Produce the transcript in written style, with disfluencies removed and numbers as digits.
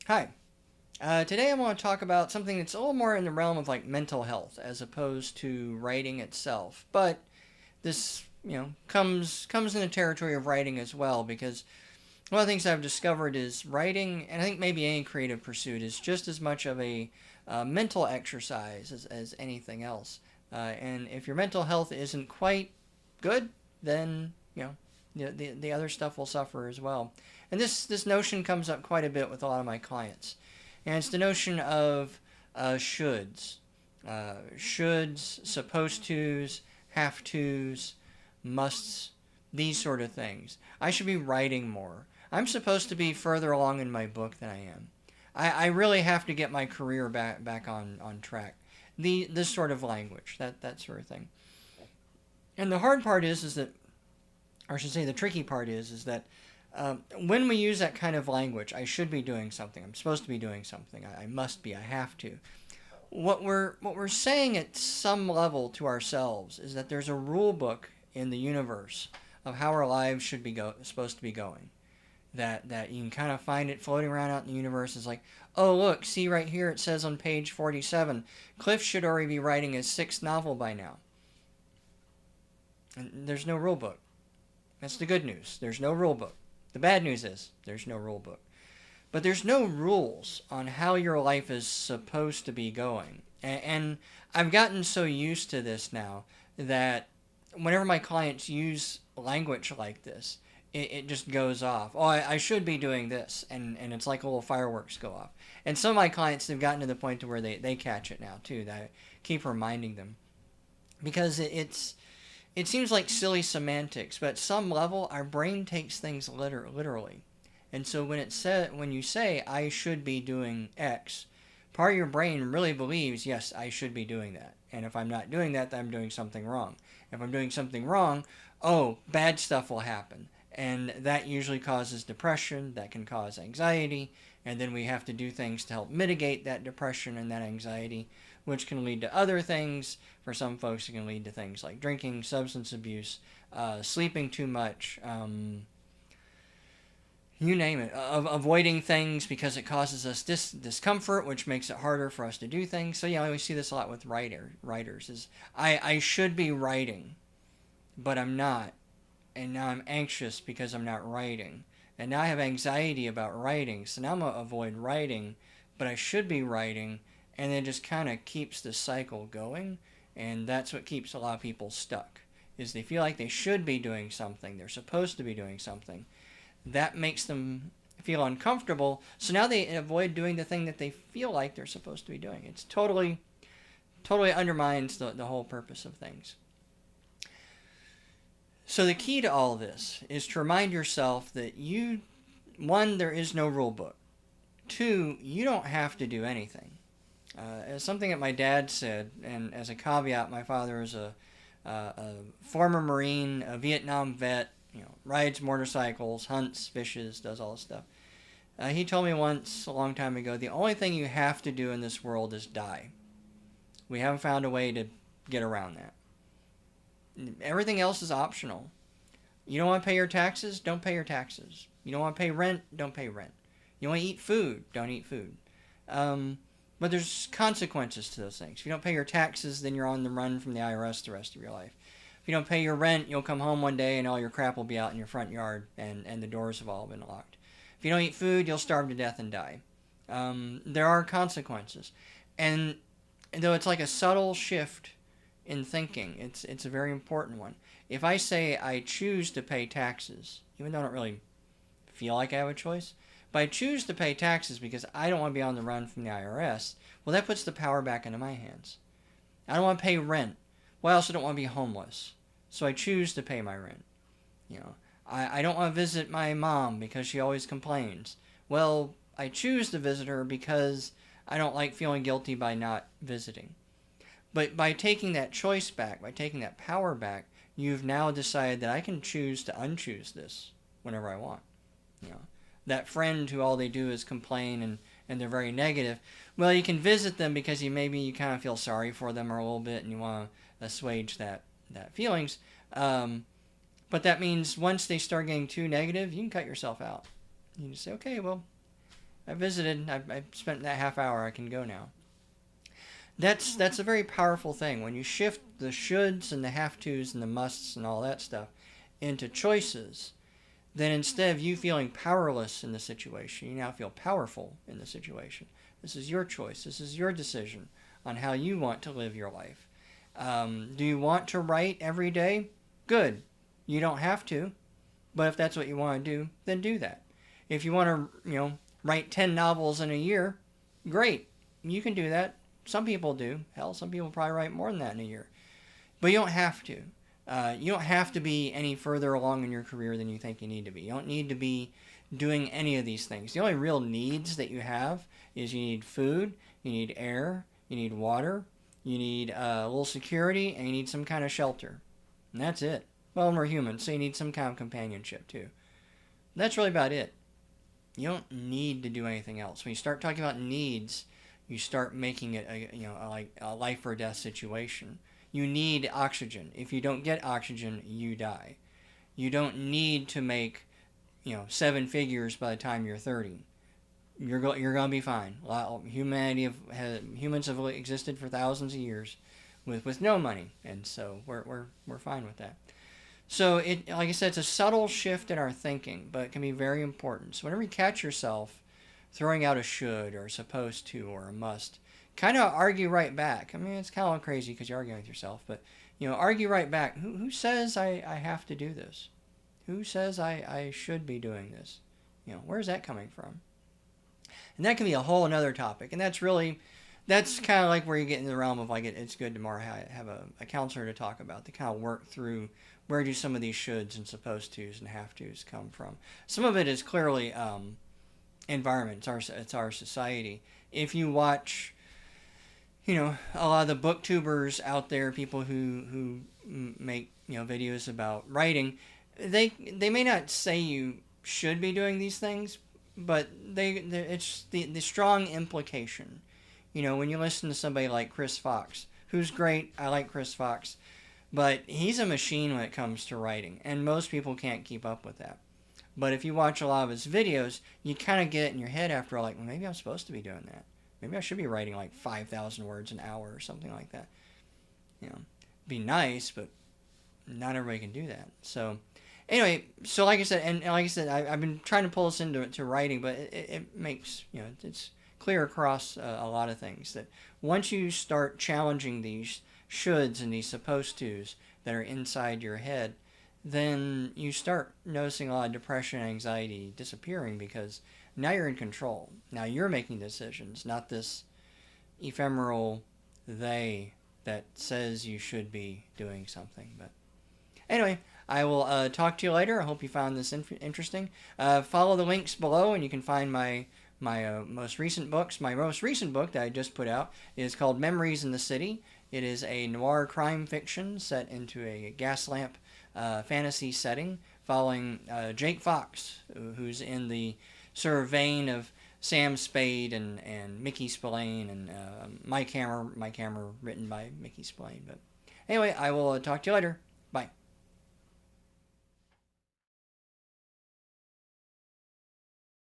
Hi. Today I want to talk about something that's a little more in the realm of like mental health as opposed to writing itself. But this, comes in the territory of writing as well because one of the things I've discovered is writing, and I think maybe any creative pursuit is just as much of a mental exercise as anything else. And if your mental health isn't quite good, then the other stuff will suffer as well. And this notion comes up quite a bit with a lot of my clients, and it's the notion of shoulds, shoulds, supposed tos, have tos, musts, these sort of things. I should be writing more. I'm supposed to be further along in my book than I am. I really have to get my career back on track. This sort of language, that sort of thing. And the hard part is that, or I should say, the tricky part is that when we use that kind of language, I should be doing something. I'm supposed to be doing something. I must be. I have to. What we're saying at some level to ourselves is that there's a rule book in the universe of how our lives should be supposed to be going. That you can kind of find it floating around out in the universe. Is like, oh look, see right here, it says on page 47, Cliff should already be writing his sixth novel by now. And there's no rule book. That's the good news. There's no rule book. The bad news is there's no rule book. But there's no rules on how your life is supposed to be going. And I've gotten so used to this now that whenever my clients use language like this, it just goes off. Oh, I should be doing this. And it's like little fireworks go off. And some of my clients have gotten to the point to where they catch it now, too. That I keep reminding them. Because it seems like silly semantics, but at some level, our brain takes things literally. And so when you say I should be doing X, part of your brain really believes yes, I should be doing that. And if I'm not doing that, then I'm doing something wrong. If I'm doing something wrong, oh, bad stuff will happen. And that usually causes depression, that can cause anxiety, and then we have to do things to help mitigate that depression and that anxiety, which can lead to other things. For some folks, it can lead to things like drinking, substance abuse, sleeping too much, you name it, avoiding things because it causes us discomfort, which makes it harder for us to do things. So yeah, we see this a lot with writers. Is I should be writing, but I'm not, and now I'm anxious because I'm not writing, and now I have anxiety about writing. So now I'm gonna avoid writing, but I should be writing, and it just kind of keeps the cycle going, and that's what keeps a lot of people stuck. Is they feel like they should be doing something, they're supposed to be doing something, that makes them feel uncomfortable. So now they avoid doing the thing that they feel like they're supposed to be doing. It's totally undermines the whole purpose of things. So the key to all this is to remind yourself that one, there is no rule book. Two, you don't have to do anything. As something that my dad said, and as a caveat, my father is a former Marine, a Vietnam vet, rides motorcycles, hunts, fishes, does all this stuff. He told me once, a long time ago, the only thing you have to do in this world is die. We haven't found a way to get around that. Everything else is optional. You don't want to pay your taxes? Don't pay your taxes. You don't want to pay rent? Don't pay rent. You want to eat food? Don't eat food. But there's consequences to those things. If you don't pay your taxes, then you're on the run from the IRS the rest of your life. If you don't pay your rent, you'll come home one day and all your crap will be out in your front yard and the doors have all been locked. If you don't eat food, you'll starve to death and die. There are consequences. And though it's like a subtle shift in thinking, it's a very important one. If I say I choose to pay taxes, even though I don't really feel like I have a choice, but I choose to pay taxes because I don't want to be on the run from the IRS, well, that puts the power back into my hands. I don't want to pay rent. Well, I also don't want to be homeless. So I choose to pay my rent. You know, I don't want to visit my mom because she always complains. Well, I choose to visit her because I don't like feeling guilty by not visiting. But by taking that choice back, by taking that power back, you've now decided that I can choose to unchoose this whenever I want. You know, that friend who all they do is complain and they're very negative. Well, you can visit them because you kind of feel sorry for them a little bit and you want to assuage that feelings. But that means once they start getting too negative, you can cut yourself out. You just say, okay, well, I visited. I spent that half hour. I can go now. That's a very powerful thing. When you shift the shoulds and the have tos and the musts and all that stuff into choices, then instead of you feeling powerless in the situation, you now feel powerful in the situation. This is your choice. This is your decision on how you want to live your life. Do you want to write every day? Good. You don't have to, but if that's what you want to do, then do that. If you want to, write 10 novels in a year, great. You can do that. Some people do. Hell, some people probably write more than that in a year. But you don't have to. You don't have to be any further along in your career than you think you need to be. You don't need to be doing any of these things. The only real needs that you have is you need food, you need air, you need water, you need a little security, and you need some kind of shelter. And that's it. Well, we're humans, so you need some kind of companionship too. That's really about it. You don't need to do anything else. When you start talking about needs, you start making it a life or death situation. You need oxygen. If you don't get oxygen, you die. You don't need to make 7 figures by the time you're 30. You're gonna be fine. Humans have existed for thousands of years with no money, and so we're fine with that. So like I said, it's a subtle shift in our thinking, but it can be very important. So whenever you catch yourself throwing out a should or a supposed to or a must, kind of argue right back. I mean, it's kind of crazy because you're arguing with yourself, but argue right back. Who says I have to do this? Who says I should be doing this? Where's that coming from? And that can be a whole another topic, and that's kind of like where you get in the realm of like it's good tomorrow have a counselor to talk about, to kind of work through where do some of these shoulds and supposed tos and have tos come from. Some of it is clearly environment. It's our society. If you watch, a lot of the booktubers out there, people who make videos about writing, they may not say you should be doing these things, but it's the strong implication. When you listen to somebody like Chris Fox, who's great, I like Chris Fox, but he's a machine when it comes to writing, and most people can't keep up with that. But if you watch a lot of his videos, you kind of get it in your head after all, like, well, maybe I'm supposed to be doing that. Maybe I should be writing like 5,000 words an hour or something like that. Be nice, but not everybody can do that. So anyway, so like I said, I've been trying to pull us into writing, but it makes, it's clear across a lot of things that once you start challenging these shoulds and these supposed tos that are inside your head, then you start noticing a lot of depression and anxiety disappearing because now you're in control. Now you're making decisions, not this ephemeral they that says you should be doing something. But anyway, I will talk to you later. I hope you found this interesting. Follow the links below and you can find my most recent books. My most recent book that I just put out is called Memories in the City. It is a noir crime fiction set into a gas lamp fantasy setting following Jake Fox, who's in the sort of vein of Sam Spade and Mickey Spillane and My Camera written by Mickey Spillane. But anyway, I will talk to you later.